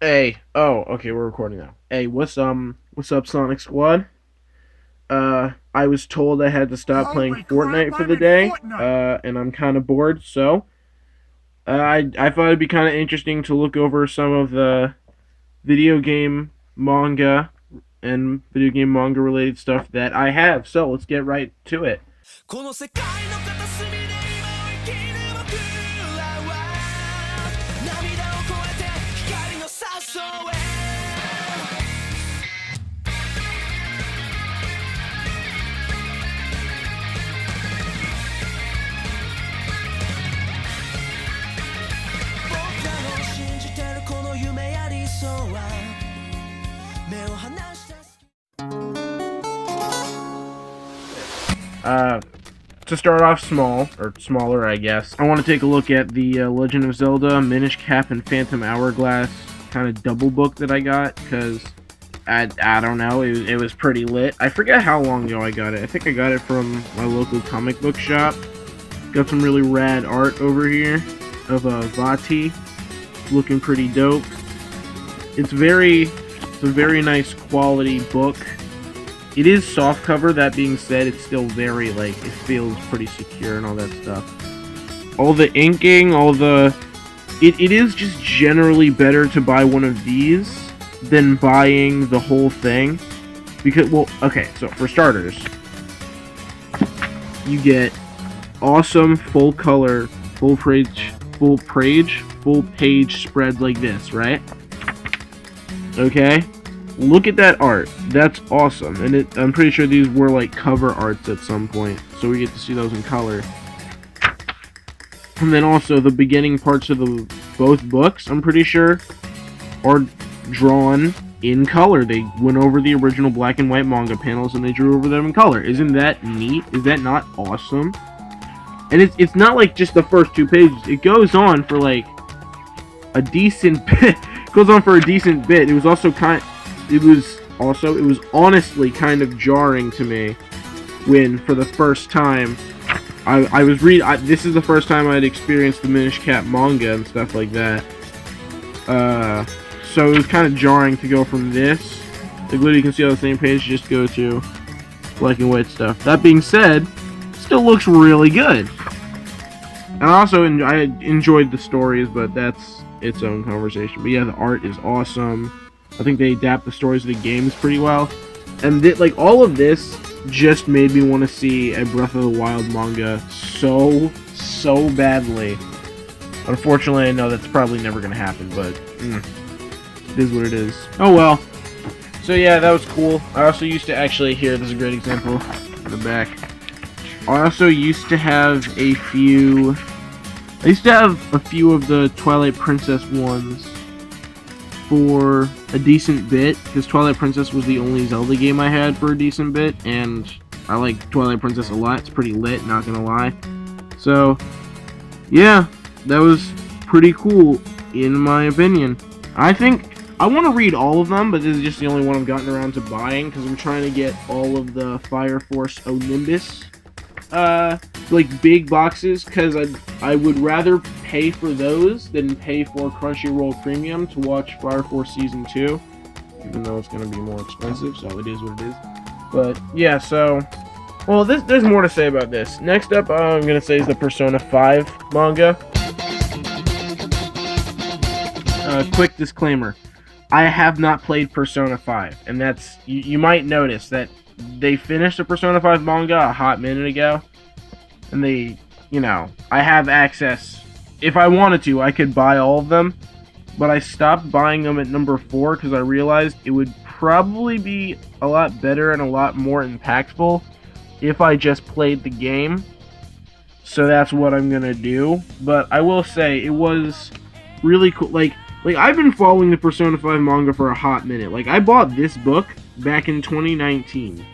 Hey, oh, okay, we're recording now. Hey, what's up, Sonic Squad? I was told I had to stop playing Holy crap, Fortnite for I'm the in day, Fortnite! and I'm kind of bored, so I thought it'd be kind of interesting to look over some of the video game manga and video game manga related stuff that I have. So let's get right to it. この世界の片隅で今を生きる僕らは涙を越えて光のサソへ僕らの信じてるこの夢や理想は目を離した Uh, to start off small, or smaller, I guess, I want to take a look at the Legend of Zelda Minish Cap and Phantom Hourglass kind of double book that I got, because I don't know, it was pretty lit. I forget how long ago I got it. I think I got it from my local comic book shop. Got some really rad art over here of Vati, looking pretty dope. It's a very nice quality book. It is soft cover, that being said, it's still very, like, it feels pretty secure and all that stuff. All the inking, it is just generally better to buy one of these than buying the whole thing. Because, well, okay, so for starters, you get awesome full color, full page spread like this, right? Okay? Look at that art. That's awesome. And I'm pretty sure these were like cover arts at some point. So we get to see those in color. And then also the beginning parts of both books, I'm pretty sure, are drawn in color. They went over the original black and white manga panels and they drew over them in color. Isn't that neat? Is that not awesome? And it's not like just the first two pages. It goes on for like a decent bit. It goes on for a decent bit. It was honestly kind of jarring to me when, for the first time, this is the first time I'd experienced the Minish Cap manga and stuff like that. So it was kind of jarring to go from this, like literally you can see on the same page, just go to black and white stuff. That being said, it still looks really good. And I enjoyed the stories, but that's its own conversation. But yeah, the art is awesome. I think they adapt the stories of the games pretty well. And like all of this just made me want to see a Breath of the Wild manga so badly. Unfortunately, I know that's probably never going to happen, but it is what it is. Oh well. So yeah, that was cool. I also used to actually, here, this is a great example in the back. I also used to have a few of the Twilight Princess ones for a decent bit, because Twilight Princess was the only Zelda game I had for a decent bit, and I like Twilight Princess a lot. It's pretty lit, not gonna lie. So, yeah, that was pretty cool, in my opinion. I think I want to read all of them, but this is just the only one I've gotten around to buying, because I'm trying to get all of the Fire Force Onimbus, like, big boxes, because I would rather pay for those than pay for Crunchyroll Premium to watch Fire Force Season 2, even though it's going to be more expensive, so it is what it is. But, yeah, so, well, there's more to say about this. Next up, I'm going to say is the Persona 5 manga. Quick disclaimer. I have not played Persona 5, and that's, you might notice that they finished the Persona 5 manga a hot minute ago, and they, I have access. If I wanted to, I could buy all of them, but I stopped buying them at number 4 because I realized it would probably be a lot better and a lot more impactful if I just played the game. So that's what I'm gonna do. But I will say, it was really cool. Like I've been following the Persona 5 manga for a hot minute. Like, I bought this book back in 2019.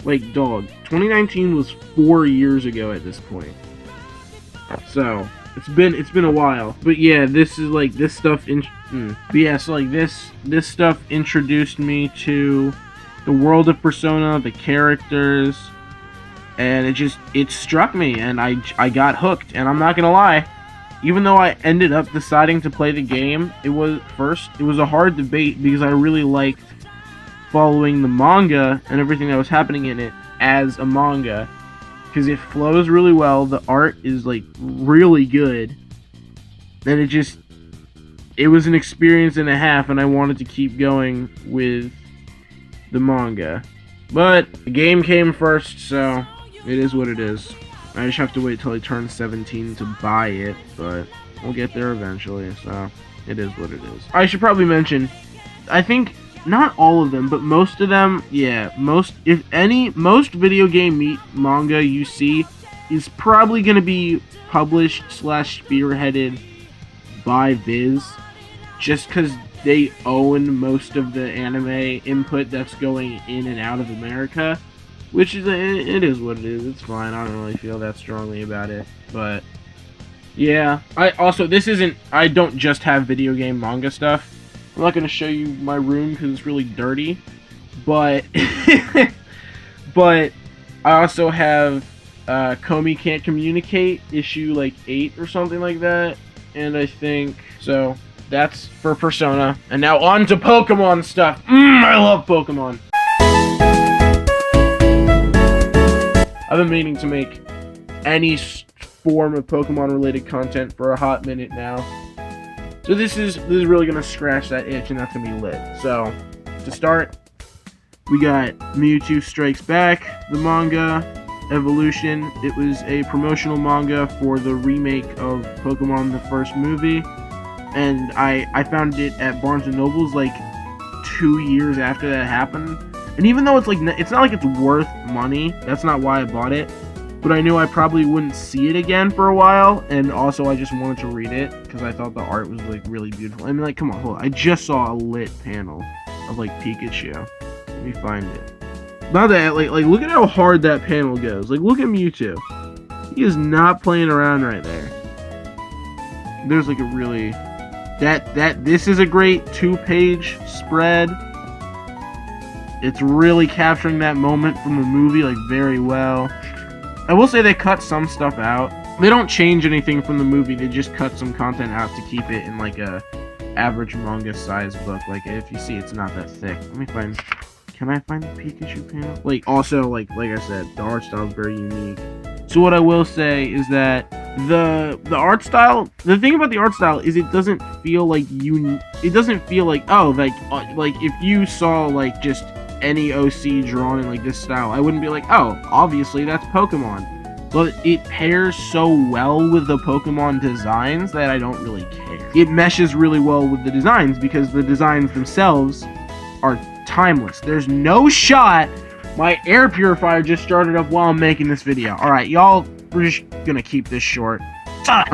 Like, dog, 2019 was 4 years ago at this point. So, it's been a while. But yeah, this is like, this stuff so like this stuff introduced me to the world of Persona, the characters, and it struck me, and I got hooked. And I'm not gonna lie, even though I ended up deciding to play the game, it was a hard debate because I really liked following the manga and everything that was happening in it as a manga, because it flows really well, the art is like really good, and it was an experience and a half, and I wanted to keep going with the manga. But the game came first, so it is what it is. I just have to wait till I turn 17 to buy it, but we'll get there eventually, so it is what it is. I should probably mention, I think, not all of them, but most of them, yeah, most video game manga you see is probably going to be published / spearheaded by Viz, just because they own most of the anime input that's going in and out of America, which is, it is what it is. It's fine. I don't really feel that strongly about it, but yeah. I don't just have video game manga stuff. I'm not going to show you my room because it's really dirty, but but I also have Komi Can't Communicate, issue like 8 or something like that, and I think, so that's for Persona. And now on to Pokemon stuff. I love Pokemon. I've been meaning to make any form of Pokemon related content for a hot minute now. So this is really gonna scratch that itch, and that's gonna be lit. So to start, we got Mewtwo Strikes Back, the manga, Evolution. It was a promotional manga for the remake of Pokemon the first movie, and I found it at Barnes & Noble's like 2 years after that happened. And even though it's not like it's worth money, that's not why I bought it, but I knew I probably wouldn't see it again for a while, and also I just wanted to read it because I thought the art was like really beautiful. I mean, like, come on, hold on. I just saw a lit panel of like Pikachu. Let me find it. Not that, like look at how hard that panel goes. Like, look at Mewtwo. He is not playing around right there. There's like a really this is a great 2-page spread. It's really capturing that moment from the movie like very well. I will say they cut some stuff out. They don't change anything from the movie. They just cut some content out to keep it in like a average manga size book. Like, if you see, it's not that thick. Let me find. Can I find the Pikachu panel? Like, also, like I said, the art style is very unique. So what I will say is that the art style, the thing about the art style is it doesn't feel like it doesn't feel like, oh, like if you saw like just any OC drawn in like this style, I wouldn't be like, oh, obviously that's Pokemon. But it pairs so well with the Pokemon designs that I don't really care. It meshes really well with the designs because the designs themselves are timeless. There's no shot. My air purifier just started up while I'm making this video. Alright, y'all, we're just gonna keep this short. Stop!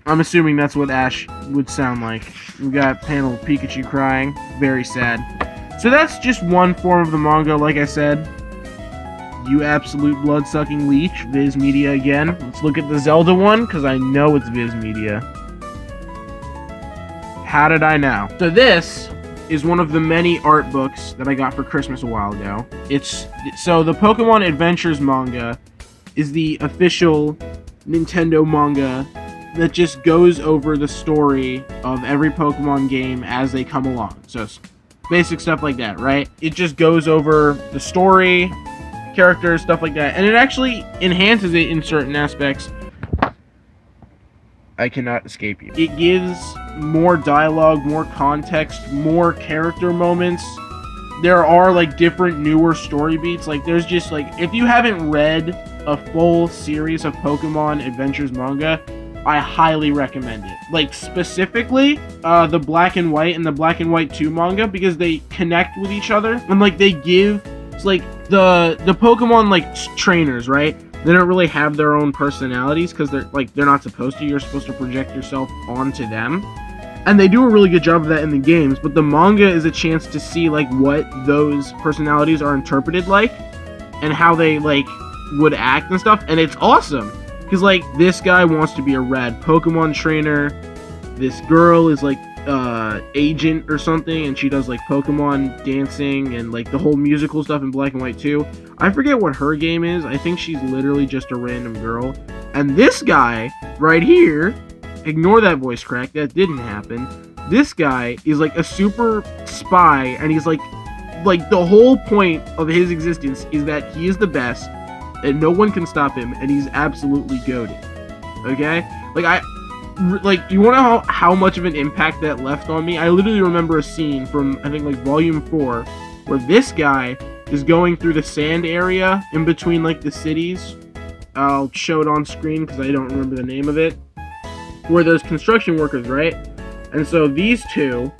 I'm assuming that's what Ash would sound like. We got panel of Pikachu crying. Very sad. So that's just one form of the manga, like I said. You absolute blood-sucking leech. Viz Media again. Let's look at the Zelda one, because I know it's Viz Media. How did I know? So this is one of the many art books that I got for Christmas a while ago. So the Pokemon Adventures manga is the official Nintendo manga that just goes over the story of every Pokemon game as they come along. So basic stuff like that, right? It just goes over the story, characters, stuff like that. And it actually enhances it in certain aspects. I cannot escape you. It gives more dialogue, more context, more character moments. There are like different newer story beats. Like there's just like, if you haven't read a full series of Pokemon Adventures manga, I highly recommend it. Like specifically the Black and White and the Black and White 2 manga, because they connect with each other and like they give, it's like the Pokemon like trainers, right? They don't really have their own personalities because they're not supposed to. You're supposed to project yourself onto them. And they do a really good job of that in the games, but the manga is a chance to see like what those personalities are interpreted like and how they like would act and stuff, and it's awesome. Because like this guy wants to be a rad Pokemon trainer. This girl is like agent or something, and she does like Pokemon dancing and like the whole musical stuff in black and white too. I forget what her game is. I think she's literally just a random girl. And this guy right here, ignore that voice crack, that didn't happen. This guy is like a super spy, and he's like the whole point of his existence is that he is the best and no one can stop him, and he's absolutely goated. Okay? Like, you want to know how much of an impact that left on me? I literally remember a scene from, I think, like, Volume 4, where this guy is going through the sand area in between, like, the cities. I'll show it on screen because I don't remember the name of it. Where there's construction workers, right? And so these two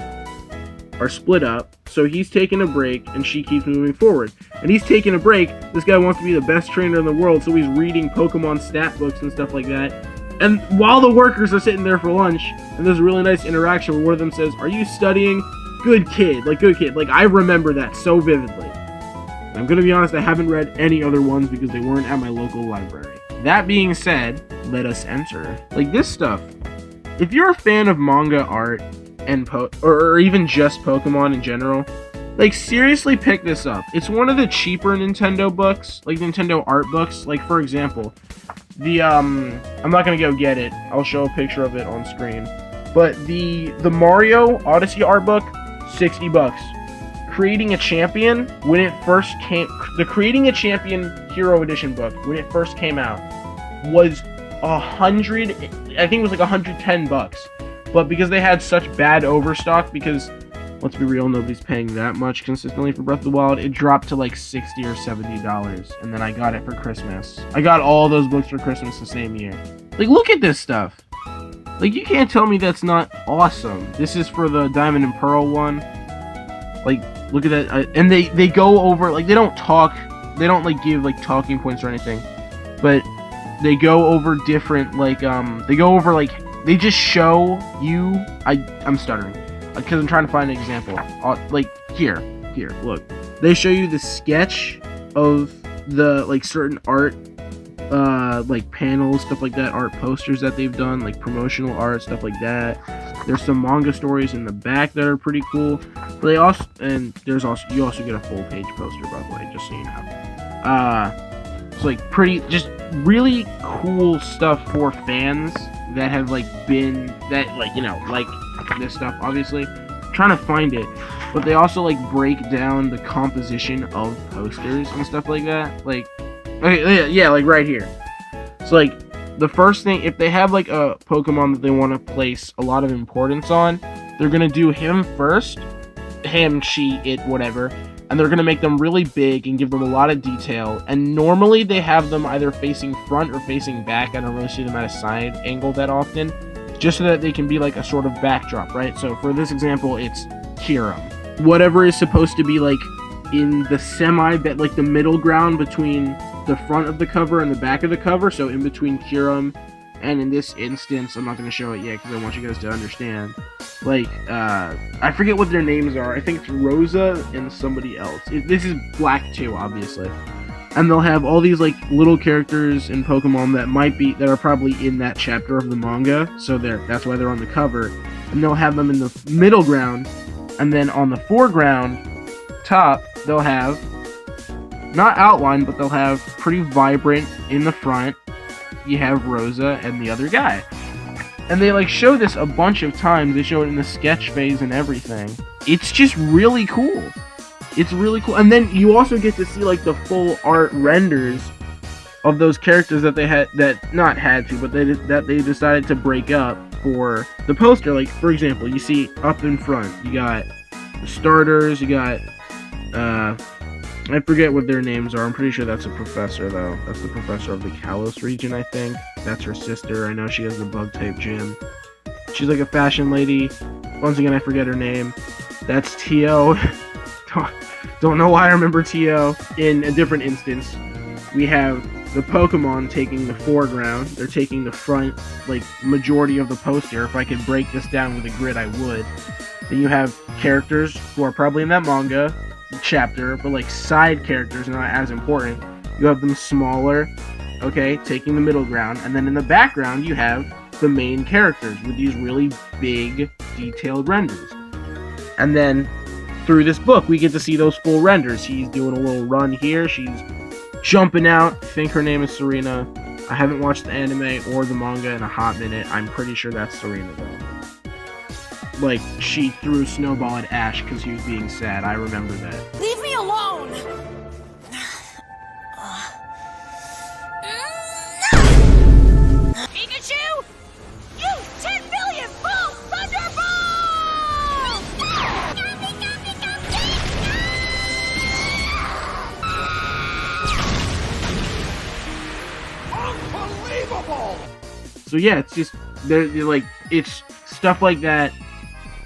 are split up. So he's taking a break, and she keeps moving forward. And he's taking a break. This guy wants to be the best trainer in the world, so he's reading Pokemon stat books and stuff like that. And while the workers are sitting there for lunch, and there's a really nice interaction where one of them says, "Are you studying?" Good kid. Like, good kid. Like, I remember that so vividly. And I'm gonna be honest, I haven't read any other ones because they weren't at my local library. That being said, let us enter. Like, this stuff. If you're a fan of manga art, and or even just Pokemon in general, like, seriously pick this up. It's one of the cheaper Nintendo books, like Nintendo art books. Like, for example, the I'm not gonna go get it. I'll show a picture of it on screen. But the Mario Odyssey art book, $60. Creating a Champion, when it first came, the Creating a Champion Hero Edition book, when it first came out, was I think it was like $110. But because they had such bad overstock, because let's be real, nobody's paying that much consistently for Breath of the Wild, it dropped to like $60 or $70, and then I got it for Christmas. I got all those books for Christmas the same year. Like, look at this stuff. Like, you can't tell me that's not awesome. This is for the Diamond and Pearl one. Like, look at that. And they go over, like, they don't talk, they don't, like, give, like, talking points or anything. But they go over different, like, they go over, like, they just show you, I'm stuttering, because I'm trying to find an example. Like, here, look. They show you the sketch of the, like, certain art, like, panels, stuff like that, art posters that they've done, like, promotional art, stuff like that. There's some manga stories in the back that are pretty cool. But they also, and there's also, you also get a full page poster, by the way, just so you know. It's, like, pretty, just really cool stuff for fans that have, like, been, that, like, you know, like this stuff, obviously. I'm trying to find it. But they also, like, break down the composition of posters and stuff like that. Like, okay, yeah, like right here. So, like, the first thing, if they have, like, a Pokemon that they want to place a lot of importance on, they're going to do him first. Him, she, it, whatever. And they're going to make them really big and give them a lot of detail. And normally they have them either facing front or facing back. I don't really see them at a side angle that often. Just so that they can be like a sort of backdrop, right? So for this example, it's Kyurem. Whatever is supposed to be like in the like the middle ground between the front of the cover and the back of the cover. So in between Kyurem, and in this instance, I'm not going to show it yet because I want you guys to understand. Like, I forget what their names are. I think it's Rosa and somebody else. This is Black 2, obviously. And they'll have all these, like, little characters in Pokemon that are probably in that chapter of the manga. So that's why they're on the cover. And they'll have them in the middle ground. And then on the foreground, top, they'll have, not outline, but they'll have pretty vibrant in the front. You have Rosa and the other guy. And they, like, show this a bunch of times. They show it in the sketch phase and everything. It's just really cool. It's really cool. And then you also get to see, like, the full art renders of those characters that they had, that they decided to break up for the poster. Like, for example, you see up in front, you got the starters, you got, I forget what their names are. I'm pretty sure that's a professor, though. That's the professor of the Kalos region, I think. That's her sister. I know she has the bug-type gym. She's like a fashion lady. Once again, I forget her name. That's Tio. Don't know why I remember Tio. In a different instance, we have the Pokemon taking the foreground. They're taking the front, like, majority of the poster. If I could break this down with a grid, I would. Then you have characters who are probably in that manga chapter, but like side characters, not as important. You have them smaller, okay, taking the middle ground, and then in the background you have the main characters with these really big detailed renders. And then through this book, we get to see those full renders. He's doing a little run here. She's jumping out. I think her name is Serena. I haven't watched the anime or the manga in a hot minute. I'm pretty sure that's Serena, though. Like, she threw a snowball at Ash because he was being sad. I remember that. Leave me alone! Pikachu! Use 10 billion full Thunderbolt! Unbelievable! So yeah, it's just they're like, it's stuff like that.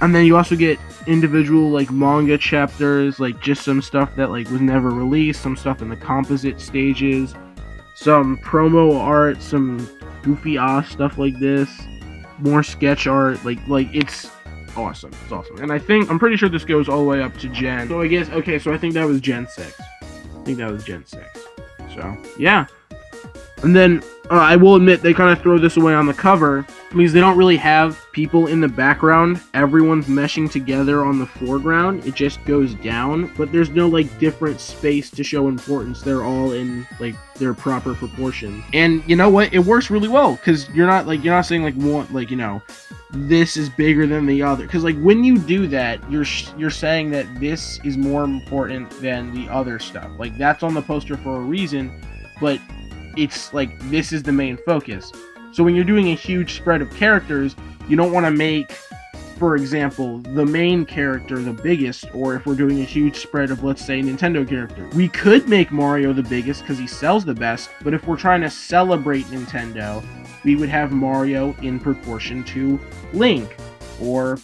And then you also get individual like manga chapters, like just some stuff that like was never released, some stuff in the composite stages, some promo art, some goofy stuff like this, more sketch art, like it's awesome. It's awesome. And I'm pretty sure this goes all the way up to Gen. So I guess, okay, so I think that was Gen 6. So yeah. And then I will admit they kind of throw this away on the cover because they don't really have people in the background. Everyone's meshing together on the foreground. It just goes down, but there's no like different space to show importance. They're all in like their proper proportion. And you know what? It works really well because you're not saying like one, like, you know, this is bigger than the other. Because like when you do that, you're saying that this is more important than the other stuff. Like that's on the poster for a reason, but it's like this is the main focus. So when you're doing a huge spread of characters, you don't want to make, for example, the main character the biggest, or if we're doing a huge spread of, let's say, Nintendo character. We could make Mario the biggest because he sells the best, but if we're trying to celebrate Nintendo, we would have Mario in proportion to Link, or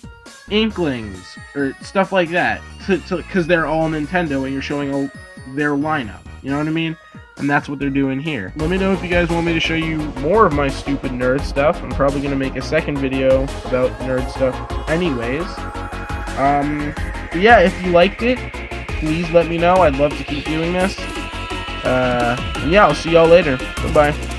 Inklings, or stuff like that, because they're all Nintendo and you're showing their lineup, you know what I mean? And that's what they're doing here. Let me know if you guys want me to show you more of my stupid nerd stuff. I'm probably going to make a second video about nerd stuff anyways. But yeah, if you liked it, please let me know. I'd love to keep doing this. And yeah, I'll see y'all later. Bye-bye.